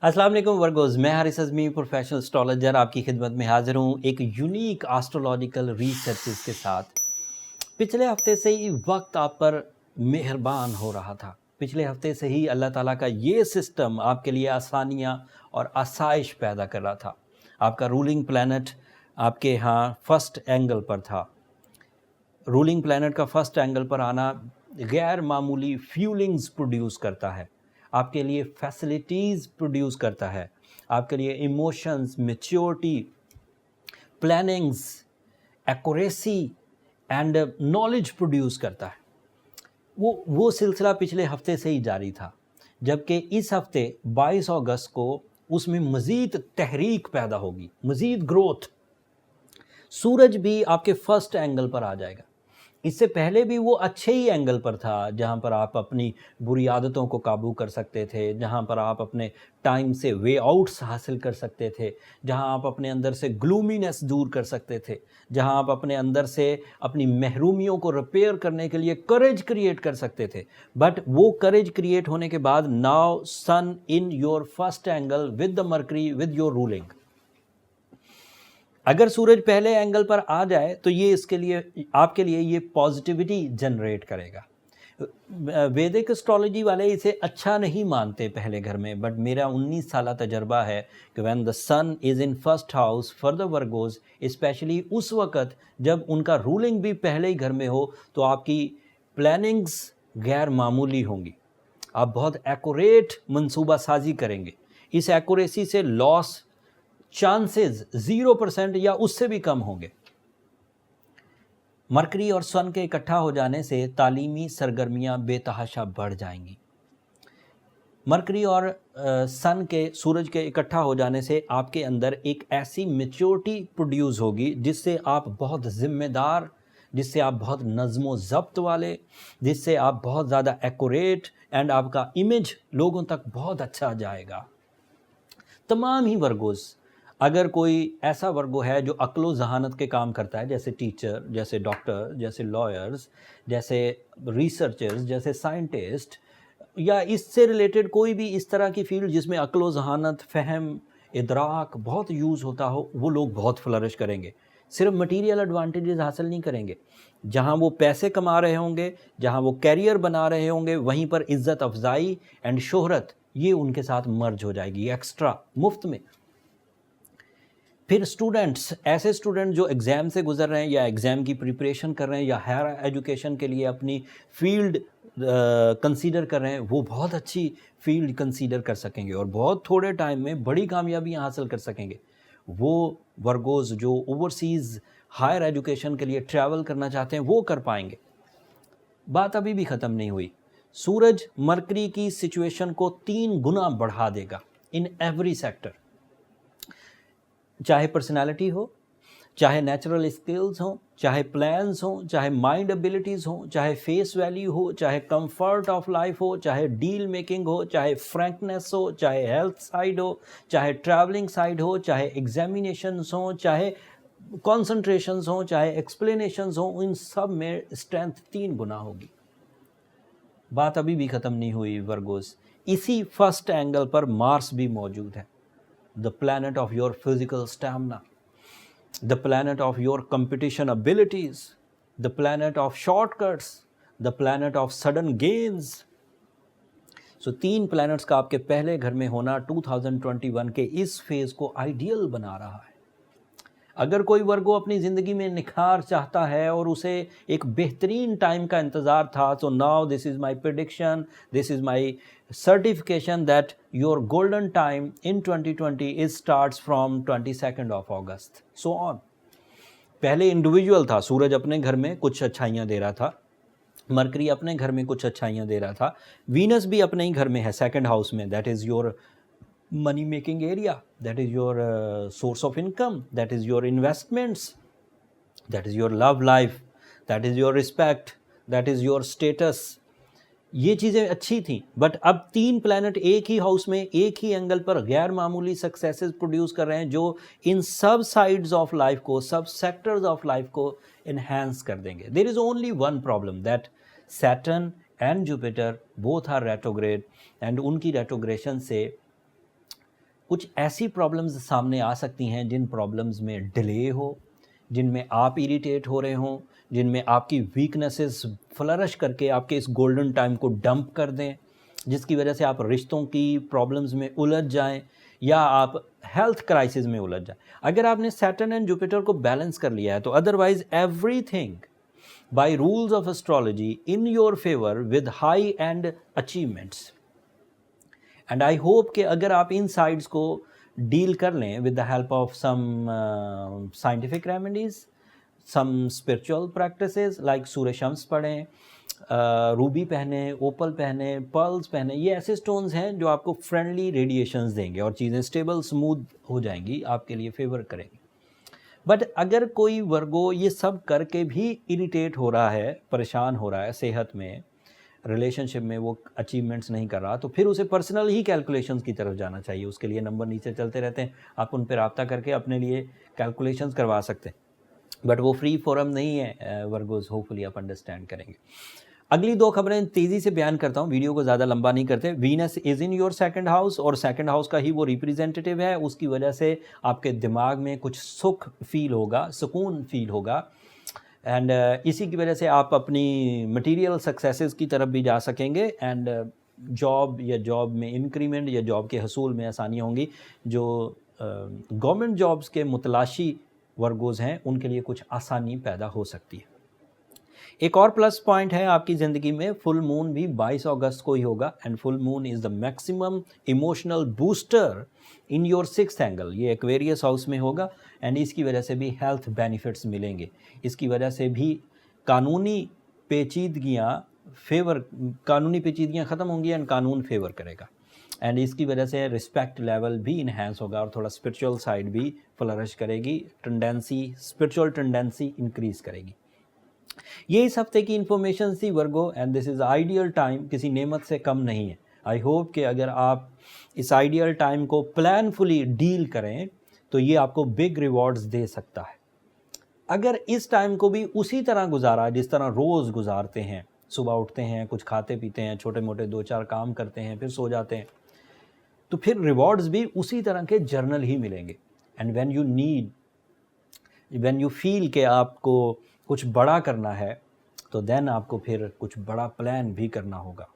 अस्सलाम वालेकुम वर्गोज़, मैं हारिस अज़मी प्रोफेशनल एस्ट्रोलॉजर आपकी खिदमत में हाज़िर हूँ एक यूनिक एस्ट्रोलॉजिकल रिसर्चेस के साथ। पिछले हफ्ते से ही वक्त आप पर मेहरबान हो रहा था। पिछले हफ्ते से ही अल्लाह ताला का ये सिस्टम आपके लिए आसानियाँ और आसाइश पैदा कर रहा था। आपका रूलिंग प्लैनेट आपके यहाँ फर्स्ट एंगल पर था। रूलिंग प्लैनेट का फर्स्ट एंगल पर आना गैर मामूली फीलिंग्स प्रोड्यूस करता है, आपके लिए फैसिलिटीज़ प्रोड्यूस करता है, आपके लिए emotions, maturity, plannings, accuracy and knowledge produce करता है। वो सिलसिला पिछले हफ्ते से ही जारी था, जबकि इस हफ्ते 22 अगस्त को उसमें मज़ीद तहरीक पैदा होगी, मज़ीद ग्रोथ। सूरज भी आपके फर्स्ट एंगल पर आ जाएगा। इससे पहले भी वो अच्छे ही एंगल पर था, जहाँ पर आप अपनी बुरी आदतों को काबू कर सकते थे, जहाँ पर आप अपने टाइम से वे आउट्स हासिल कर सकते थे, जहाँ आप अपने अंदर से ग्लूमीनेस दूर कर सकते थे, जहाँ आप अपने अंदर से अपनी महरूमियों को रिपेयर करने के लिए करेज क्रिएट कर सकते थे। बट वो करेज क्रिएट होने के बाद now sun in your first angle with the Mercury with your ruling. अगर सूरज पहले एंगल पर आ जाए तो ये इसके लिए आपके लिए ये पॉजिटिविटी जनरेट करेगा। वैदिक एस्ट्रोलॉजी वाले इसे अच्छा नहीं मानते पहले घर में, बट मेरा 19 साल तजर्बा है कि when the sun is in first house for the Virgos, specially उस वक़्त जब उनका रूलिंग भी पहले ही घर में हो, तो आपकी प्लानिंग्स गैर मामूली होंगी। आप बहुत एक्यूरेट मंसूबा साजी करेंगे। इस एक्यूरेसी से लॉस चांसेस 0% या उससे भी कम होंगे। मरकरी और सन के इकट्ठा हो जाने से तालीमी सरगर्मियां बेतहाशा बढ़ जाएंगी। मरकरी और सन के सूरज के इकट्ठा हो जाने से आपके अंदर एक ऐसी मैच्योरिटी प्रोड्यूस होगी जिससे आप बहुत ज़िम्मेदार, जिससे आप बहुत नज़्म ज़ब्त वाले, जिससे आप बहुत ज़्यादा एक्यूरेट एंड आपका इमेज लोगों तक बहुत अच्छा जाएगा। तमाम ही वर्गोज़, अगर कोई ऐसा वर्गो है जो अक्लो जहानत के काम करता है, जैसे टीचर, जैसे डॉक्टर, जैसे लॉयर्स, जैसे रिसर्चर्स, जैसे साइंटिस्ट, या इससे रिलेटेड कोई भी इस तरह की फील्ड जिसमें अक्लो जहानत, फ़हम, इदराक बहुत यूज़ होता हो, वो लोग बहुत फ्लरिश करेंगे। सिर्फ मटीरियल एडवांटेजेस हासिल नहीं करेंगे, जहाँ वो पैसे कमा रहे होंगे, जहाँ वो कैरियर बना रहे होंगे, वहीं पर इज़्ज़त अफजाई एंड शोहरत ये उनके साथ मर्ज हो जाएगी एक्स्ट्रा मुफ्त में। फिर स्टूडेंट्स, ऐसे स्टूडेंट जो एग्ज़ाम से गुजर रहे हैं या एग्ज़ाम की प्रिपरेशन कर रहे हैं या हायर एजुकेशन के लिए अपनी फील्ड कंसीडर कर रहे हैं, वो बहुत अच्छी फील्ड कंसीडर कर सकेंगे और बहुत थोड़े टाइम में बड़ी कामयाबियां हासिल कर सकेंगे। वो वर्गोज़ जो ओवरसीज़ हायर एजुकेशन के लिए ट्रैवल करना चाहते हैं वो कर पाएंगे। बात अभी भी ख़त्म नहीं हुई। सूरज मरकरी की सिचुएशन को 3 गुना बढ़ा देगा इन एवरी सेक्टर, चाहे पर्सनालिटी हो, चाहे नेचुरल स्किल्स हों, चाहे प्लान्स हों, चाहे माइंड एबिलिटीज़ हों, चाहे फेस वैल्यू हो, चाहे कंफर्ट ऑफ लाइफ हो, चाहे डील मेकिंग हो, चाहे फ्रैंकनेस हो, चाहे हेल्थ साइड हो, चाहे ट्रैवलिंग साइड हो, चाहे एग्जामिनेशंस हों, चाहे कॉन्सेंट्रेशंस हों, चाहे एक्सप्लेनेशंस हों, इन सब में स्ट्रेंथ 3 गुना होगी। बात अभी भी ख़त्म नहीं हुई वर्गोस। इसी फर्स्ट एंगल पर मार्स भी मौजूद है, the planet of your physical stamina, the planet of your competition abilities, the planet of shortcuts, the planet of sudden gains. So 3 planets का आपके पहले घर में होना 2021 के इस फेज़ को आइडियल बना रहा है। अगर कोई वर्गो अपनी ज़िंदगी में निखार चाहता है और उसे एक बेहतरीन टाइम का इंतज़ार था, तो now this is my prediction, this is my certification that your golden time in 2020 is starts from 22 of August so on. पहले इंडिविजुअल था, सूरज अपने घर में कुछ अच्छाइयाँ दे रहा था, मरकरी अपने घर में कुछ अच्छाइयाँ दे रहा था, वीनस भी अपने ही घर में है सेकंड हाउस में, that is your money making area, that is your source of income, that is your investments, that is your love life, that is your respect, that is your status. ये चीज़ें अच्छी थी, but अब 3 planet एक ही house में एक ही angle पर गैर मामूली सक्सेसेस प्रोड्यूस कर रहे हैं जो इन सब साइड्स ऑफ लाइफ को, सब सेक्टर्स ऑफ लाइफ को इन्हेंस कर देंगे। There is only one problem, that Saturn and Jupiter both are retrograde, and उनकी रेट्रोग्रेशन से कुछ ऐसी प्रॉब्लम्स सामने आ सकती हैं जिन प्रॉब्लम्स में डिले हो, जिनमें आप इरिटेट हो रहे हों, जिनमें आपकी वीकनेसेस फ्लरिश करके आपके इस गोल्डन टाइम को डंप कर दें, जिसकी वजह से आप रिश्तों की प्रॉब्लम्स में उलझ जाएं या आप हेल्थ क्राइसिस में उलझ जाएं। अगर आपने सैटर्न एंड जुपिटर को बैलेंस कर लिया है तो otherwise everything by rules of astrology in your favour with high and achievements. And I hope कि अगर आप इन साइड्स को डील कर लें with the help of some scientific remedies, some spiritual practices like सूर्य शम्स पढ़ें, रूबी पहने, ओपल पहने, पर्ल्स पहने, ये ऐसे स्टोन्स हैं जो आपको फ्रेंडली रेडिएशंस देंगे और चीज़ें स्टेबल स्मूथ हो जाएंगी, आपके लिए फेवर करेंगी। बट अगर कोई वर्गो ये सब करके भी इरिटेट हो रहा है, परेशान हो रहा है सेहत में, रिलेशनशिप में वो अचीवमेंट्स नहीं कर रहा, तो फिर उसे पर्सनल ही कैलकुलेशंस की तरफ जाना चाहिए। उसके लिए नंबर नीचे चलते रहते हैं, आप उन पर रब्ता करके अपने लिए कैलकुलेशंस करवा सकते हैं, बट वो फ्री फोरम नहीं है वर्गोज, होपफुली आप अंडरस्टैंड करेंगे। अगली दो खबरें तेज़ी से बयान करता हूँ, वीडियो को ज़्यादा लंबा नहीं करते। Venus is in your second house और सेकंड हाउस का ही वो रिप्रेजेंटेटिव है, उसकी वजह से आपके दिमाग में कुछ सुख फील होगा, सुकून फील होगा, एंड इसी की वजह से आप अपनी मटेरियल सक्सेसेस की तरफ भी जा सकेंगे, एंड जॉब या जॉब में इंक्रीमेंट या जॉब के हसूल में आसानियाँ होंगी। जो गवर्नमेंट जॉब्स के मुतलाशी वर्गोज़ हैं उनके लिए कुछ आसानी पैदा हो सकती है। एक और प्लस पॉइंट है आपकी ज़िंदगी में, फुल मून भी 22 अगस्त को ही होगा, and full moon is the maximum emotional booster in your 6th angle. ये एक्वेरियस हाउस में होगा, एंड इसकी वजह से भी हेल्थ बेनिफिट्स मिलेंगे, इसकी वजह से भी कानूनी पेचीदगियाँ ख़त्म होंगी एंड कानून फेवर करेगा, एंड इसकी वजह से रिस्पेक्ट लेवल भी इन्हेंस होगा और थोड़ा स्पिरिचुअल साइड भी फ्लरिश करेगी, स्पिरिचुअल टेंडेंसी इंक्रीज़ करेगी। ये इस हफ्ते की इन्फॉर्मेशन थी Virgo, and this is ideal time, किसी नेमत से कम नहीं है। आई होप कि अगर आप इस आइडियल टाइम को प्लानफुली डील करें तो ये आपको बिग रिवॉर्ड्स दे सकता है। अगर इस टाइम को भी उसी तरह गुजारा जिस तरह रोज़ गुजारते हैं, सुबह उठते हैं, कुछ खाते पीते हैं, छोटे मोटे 2-4 काम करते हैं, फिर सो जाते हैं, तो फिर रिवॉर्ड्स भी उसी तरह के जर्नल ही मिलेंगे। एंड व्हेन यू फील कि आपको कुछ बड़ा करना है तो देन आपको फिर कुछ बड़ा प्लान भी करना होगा।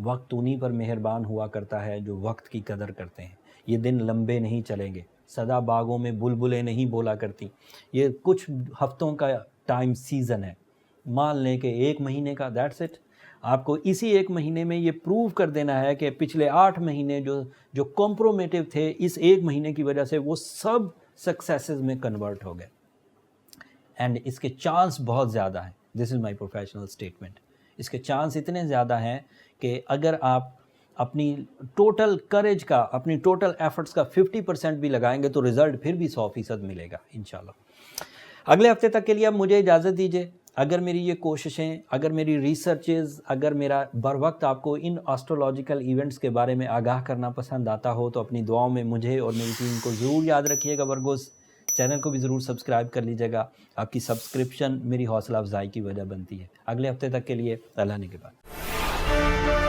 वक्त उन्हीं पर मेहरबान हुआ करता है जो वक्त की कदर करते हैं। ये दिन लंबे नहीं चलेंगे, सदा बागों में बुलबुलें नहीं बोला करती। ये कुछ हफ्तों का टाइम सीज़न है, मान लें कि 1 महीने का, दैट्स इट। आपको इसी 1 महीने में ये प्रूव कर देना है कि पिछले 8 महीने जो कॉम्प्रोमेटिव थे, इस 1 महीने की वजह से वो सब सक्सेसेस में कन्वर्ट हो गए, एंड इसके चांस बहुत ज़्यादा हैं। This is my professional statement. इसके चांस इतने ज़्यादा हैं कि अगर आप अपनी टोटल करेज का, अपनी टोटल एफर्ट्स का 50% भी लगाएंगे तो रिज़ल्ट फिर भी 100% मिलेगा इंशाल्लाह। अगले हफ्ते तक के लिए अब मुझे इजाज़त दीजिए। अगर मेरी ये कोशिशें, अगर मेरी रिसर्चेज़, अगर मेरा बर वक्त आपको इन एस्ट्रोलॉजिकल इवेंट्स के बारे में आगाह करना पसंद आता हो तो अपनी दुआओं में मुझे और मेरी टीम को ज़रूर याद रखिएगा। वर्गोस चैनल को भी ज़रूर सब्सक्राइब कर लीजिएगा, आपकी सब्सक्रिप्शन मेरी हौसला अफजाई की वजह बनती है। अगले हफ्ते तक के लिए अल्लाह ने के बाद।